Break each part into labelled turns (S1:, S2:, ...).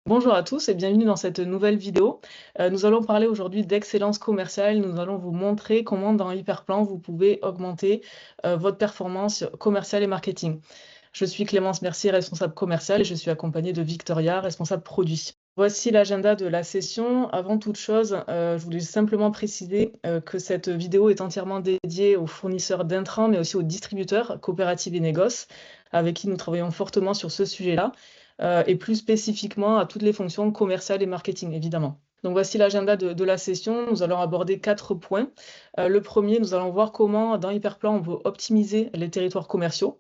S1: Bonjour à tous et bienvenue dans cette nouvelle vidéo. Nous allons parler aujourd'hui d'excellence commerciale. Nous allons vous montrer comment dans Hyperplan vous pouvez augmenter votre performance commerciale et marketing. Je suis Clémence Mercier, responsable commercial et je suis accompagnée de Victoria, responsable produit. Voici l'agenda de la session. Avant toute chose, je voulais simplement préciser que cette vidéo est entièrement dédiée aux fournisseurs d'intrants, mais aussi aux distributeurs, coopératives et négoces, avec qui nous travaillons fortement sur ce sujet-là, et plus spécifiquement à toutes les fonctions commerciales et marketing, évidemment. Donc voici l'agenda de la session. Nous allons aborder 4 points. Le premier, nous allons voir comment, dans Hyperplan, on peut optimiser les territoires commerciaux.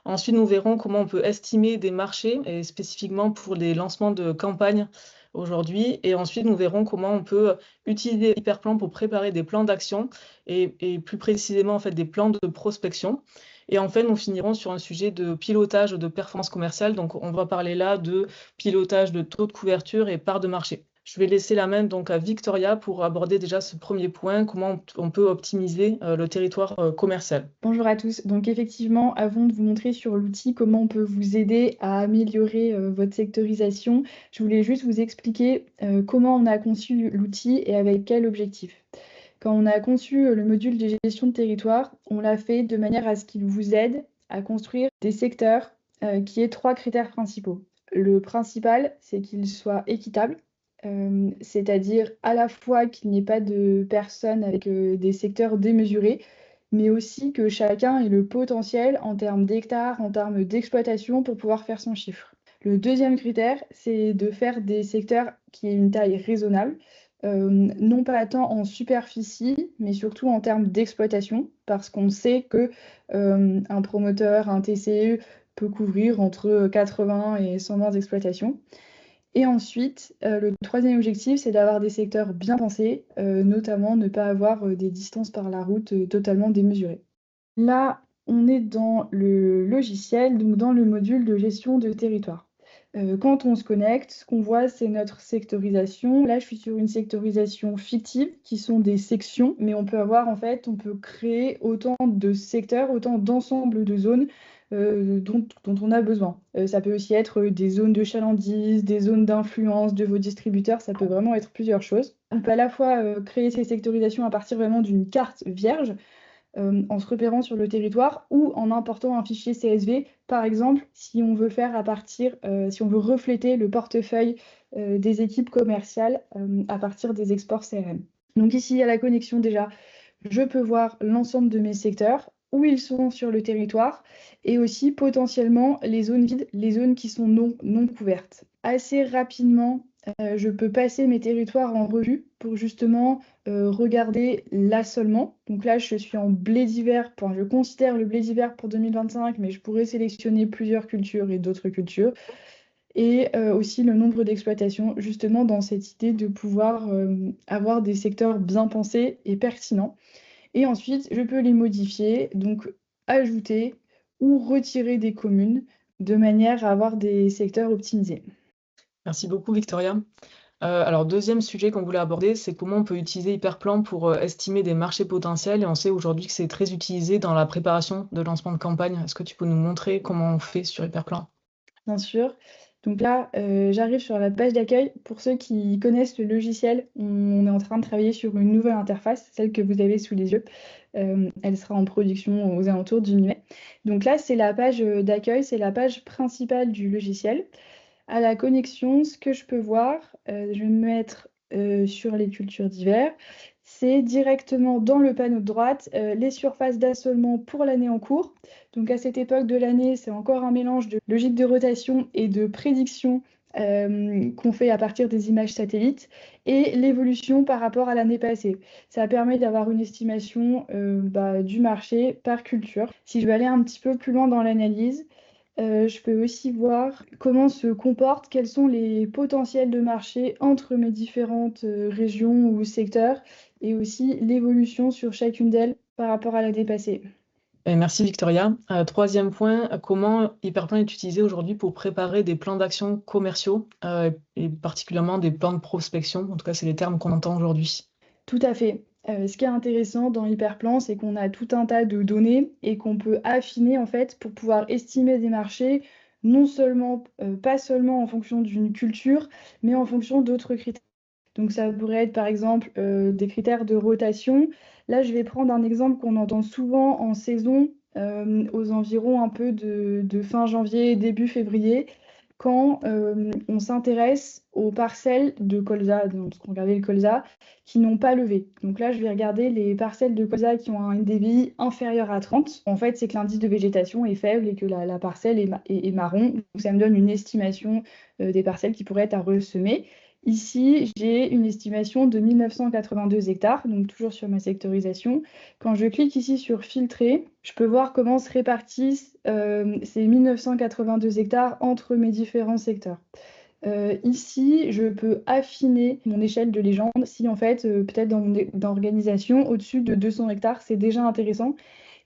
S1: Ensuite, nous verrons comment on peut estimer des marchés, et spécifiquement pour les lancements de campagnes aujourd'hui. Et ensuite, nous verrons comment on peut utiliser Hyperplan pour préparer des plans d'action et plus précisément en fait, des plans de prospection. Et en fait, nous finirons sur un sujet de pilotage de performance commerciale. Donc, on va parler là de pilotage de taux de couverture et part de marché. Je vais laisser la main donc à Victoria pour aborder déjà ce premier point, comment on peut optimiser le territoire commercial.
S2: Bonjour à tous. Donc effectivement, avant de vous montrer sur l'outil comment on peut vous aider à améliorer votre sectorisation, je voulais juste vous expliquer comment on a conçu l'outil et avec quel objectif. Quand on a conçu le module de gestion de territoire, on l'a fait de manière à ce qu'il vous aide à construire des secteurs qui aient 3 critères principaux. Le principal, c'est qu'il soit équitable, c'est-à-dire à la fois qu'il n'y ait pas de personnes avec des secteurs démesurés, mais aussi que chacun ait le potentiel en termes d'hectares, en termes d'exploitation pour pouvoir faire son chiffre. Le deuxième critère, c'est de faire des secteurs qui aient une taille raisonnable, non pas tant en superficie, mais surtout en termes d'exploitation, parce qu'on sait que un promoteur, un TCE peut couvrir entre 80 et 120 exploitations. Et ensuite, le troisième objectif, c'est d'avoir des secteurs bien pensés, notamment ne pas avoir des distances par la route totalement démesurées. Là, on est dans le logiciel, donc dans le module de gestion de territoire. Quand on se connecte, ce qu'on voit, c'est notre sectorisation. Là, je suis sur une sectorisation fictive, qui sont des sections, mais on peut avoir, en fait, on peut créer autant de secteurs, autant d'ensembles de zones dont on a besoin. Ça peut aussi être des zones de chalandise, des zones d'influence de vos distributeurs, ça peut vraiment être plusieurs choses. On peut à la fois créer ces sectorisations à partir vraiment d'une carte vierge, en se repérant sur le territoire ou en important un fichier CSV, par exemple, si on veut faire à partir, si on veut refléter le portefeuille des équipes commerciales à partir des exports CRM. Donc ici, à la connexion déjà, je peux voir l'ensemble de mes secteurs, où ils sont sur le territoire, et aussi potentiellement les zones vides, les zones qui sont non couvertes. Assez rapidement, je peux passer mes territoires en revue pour justement regarder l'assolement. Donc là, je suis en blé d'hiver, enfin, je considère le blé d'hiver pour 2025, mais je pourrais sélectionner plusieurs cultures et d'autres cultures. Et aussi le nombre d'exploitations, justement dans cette idée de pouvoir avoir des secteurs bien pensés et pertinents. Et ensuite, je peux les modifier, donc ajouter ou retirer des communes de manière à avoir des secteurs optimisés.
S1: Merci beaucoup, Victoria. Alors, deuxième sujet qu'on voulait aborder, c'est comment on peut utiliser Hyperplan pour estimer des marchés potentiels. Et on sait aujourd'hui que c'est très utilisé dans la préparation de lancement de campagne. Est-ce que tu peux nous montrer comment on fait sur Hyperplan?
S2: Bien sûr. Donc là, j'arrive sur la page d'accueil. Pour ceux qui connaissent le logiciel, on est en train de travailler sur une nouvelle interface, celle que vous avez sous les yeux. Elle sera en production aux alentours du mi-mai. Donc là, c'est la page d'accueil, c'est la page principale du logiciel. À la connexion, ce que je peux voir, je vais me mettre sur les cultures d'hiver, c'est directement dans le panneau de droite les surfaces d'assolement pour l'année en cours. Donc à cette époque de l'année, c'est encore un mélange de logique de rotation et de prédiction qu'on fait à partir des images satellites et l'évolution par rapport à l'année passée. Ça permet d'avoir une estimation du marché par culture. Si je vais aller un petit peu plus loin dans l'analyse, je peux aussi voir comment se comportent, quels sont les potentiels de marché entre mes différentes régions ou secteurs, et aussi l'évolution sur chacune d'elles par rapport à l'année passée.
S1: Et merci, Victoria. Troisième point, comment Hyperplan est utilisé aujourd'hui pour préparer des plans d'action commerciaux et particulièrement des plans de prospection. En tout cas, c'est les termes qu'on entend aujourd'hui.
S2: Tout à fait. Ce qui est intéressant dans Hyperplan, c'est qu'on a tout un tas de données et qu'on peut affiner en fait pour pouvoir estimer des marchés non seulement, pas seulement en fonction d'une culture, mais en fonction d'autres critères. Donc ça pourrait être par exemple des critères de rotation. Là, je vais prendre un exemple qu'on entend souvent en saison, aux environs un peu de fin janvier, début février, quand on s'intéresse aux parcelles de colza, donc ce qu'on regardait le colza, qui n'ont pas levé. Donc là, je vais regarder les parcelles de colza qui ont un NDVI inférieur à 30. En fait, c'est que l'indice de végétation est faible et que la parcelle est marron. Donc ça me donne une estimation des parcelles qui pourraient être à ressemer. Ici, j'ai une estimation de 1982 hectares, donc toujours sur ma sectorisation. Quand je clique ici sur filtrer, je peux voir comment se répartissent ces 1982 hectares entre mes différents secteurs. Ici, je peux affiner mon échelle de légende si en fait, peut-être dans l'organisation, au-dessus de 200 hectares, c'est déjà intéressant.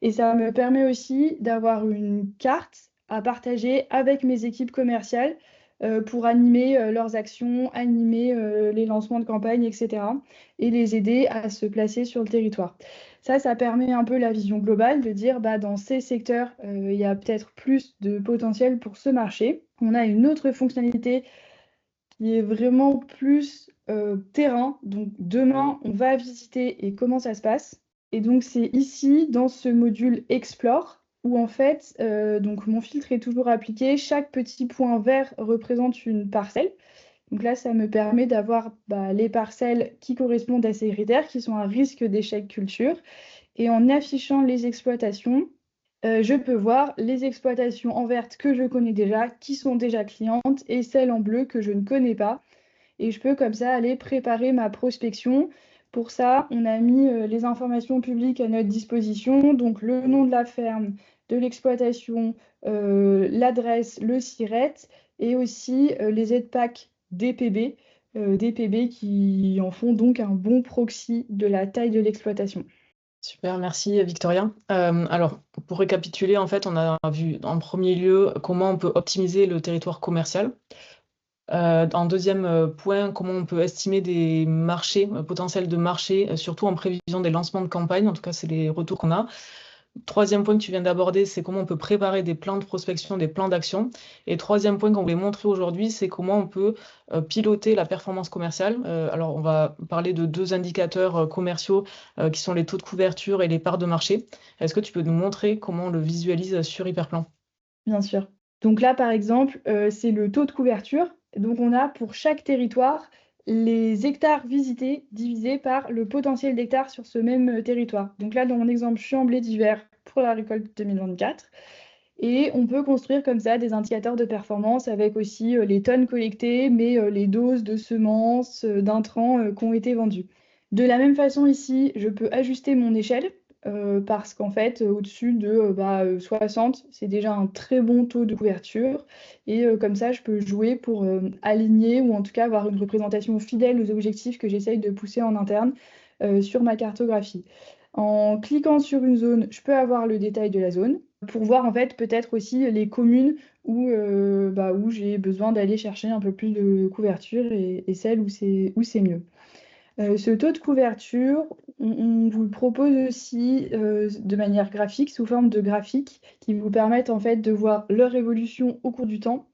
S2: Et ça me permet aussi d'avoir une carte à partager avec mes équipes commerciales pour animer leurs actions, animer les lancements de campagne, etc. et les aider à se placer sur le territoire. Ça permet un peu la vision globale de dire bah, dans ces secteurs, il y a peut-être plus de potentiel pour ce marché. On a une autre fonctionnalité qui est vraiment plus terrain. Donc demain, on va visiter et comment ça se passe. Et donc c'est ici, dans ce module Explore, où en fait, donc mon filtre est toujours appliqué. Chaque petit point vert représente une parcelle. Donc là, ça me permet d'avoir les parcelles qui correspondent à ces critères, qui sont à risque d'échec culture. Et en affichant les exploitations, je peux voir les exploitations en verte que je connais déjà, qui sont déjà clientes, et celles en bleu que je ne connais pas. Et je peux comme ça aller préparer ma prospection. Pour ça, on a mis les informations publiques à notre disposition, donc le nom de la ferme, de l'exploitation, l'adresse, le SIRET, et aussi les aides-PAC DPB, DPB qui en font donc un bon proxy de la taille de l'exploitation.
S1: Super, merci Victoria. Alors, pour récapituler, en fait, on a vu en premier lieu comment on peut optimiser le territoire commercial. En deuxième point, comment on peut estimer des marchés, potentiels de marché, surtout en prévision des lancements de campagne. En tout cas, c'est les retours qu'on a. Troisième point que tu viens d'aborder, c'est comment on peut préparer des plans de prospection, des plans d'action. Et troisième point qu'on voulait montrer aujourd'hui, c'est comment on peut piloter la performance commerciale. Alors, on va parler de deux indicateurs commerciaux qui sont les taux de couverture et les parts de marché. Est-ce que tu peux nous montrer comment on le visualise sur Hyperplan?
S2: Bien sûr. Donc là, par exemple, c'est le taux de couverture. Donc on a pour chaque territoire les hectares visités divisés par le potentiel d'hectares sur ce même territoire. Donc là, dans mon exemple, je suis en blé d'hiver pour la récolte 2024. Et on peut construire comme ça des indicateurs de performance avec aussi les tonnes collectées, mais les doses de semences, d'intrants qui ont été vendues. De la même façon ici, je peux ajuster mon échelle parce qu'en fait, au-dessus de 60, c'est déjà un très bon taux de couverture. Et comme ça, je peux jouer pour aligner ou en tout cas avoir une représentation fidèle aux objectifs que j'essaye de pousser en interne sur ma cartographie. En cliquant sur une zone, je peux avoir le détail de la zone pour voir en fait peut-être aussi les communes où j'ai besoin d'aller chercher un peu plus de couverture et celles où c'est mieux. Ce taux de couverture, on vous le propose aussi de manière graphique, sous forme de graphiques qui vous permettent en fait de voir leur évolution au cours du temps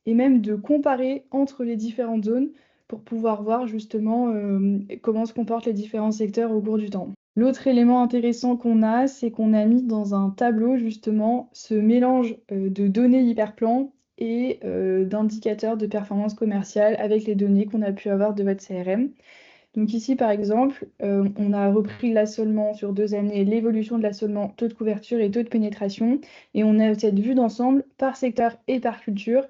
S2: et même de comparer entre les différentes zones pour pouvoir voir justement comment se comportent les différents secteurs au cours du temps. L'autre élément intéressant qu'on a, c'est qu'on a mis dans un tableau justement ce mélange de données Hyperplan et d'indicateurs de performance commerciale avec les données qu'on a pu avoir de votre CRM. Donc ici, par exemple, on a repris l'assolement sur 2 années, l'évolution de l'assolement, taux de couverture et taux de pénétration. Et on a cette vue d'ensemble par secteur et par culture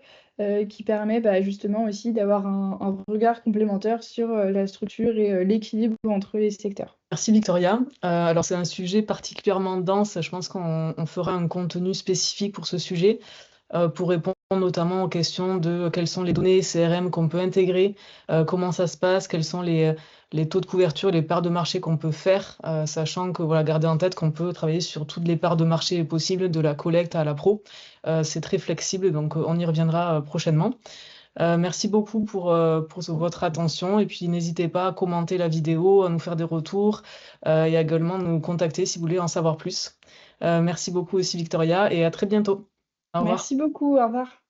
S2: qui permet justement aussi d'avoir un regard complémentaire sur la structure et l'équilibre entre les secteurs.
S1: Merci Victoria. Alors c'est un sujet particulièrement dense. Je pense qu'on fera un contenu spécifique pour ce sujet pour répondre notamment aux questions de quelles sont les données CRM qu'on peut intégrer, comment ça se passe, quels sont les taux de couverture, les parts de marché qu'on peut faire, sachant que voilà, gardez en tête qu'on peut travailler sur toutes les parts de marché possibles, de la collecte à la pro. C'est très flexible, donc on y reviendra prochainement. Merci beaucoup pour votre attention et puis n'hésitez pas à commenter la vidéo, à nous faire des retours et également nous contacter si vous voulez en savoir plus. Merci beaucoup aussi Victoria et à très bientôt. Au revoir.
S2: Merci beaucoup, au revoir.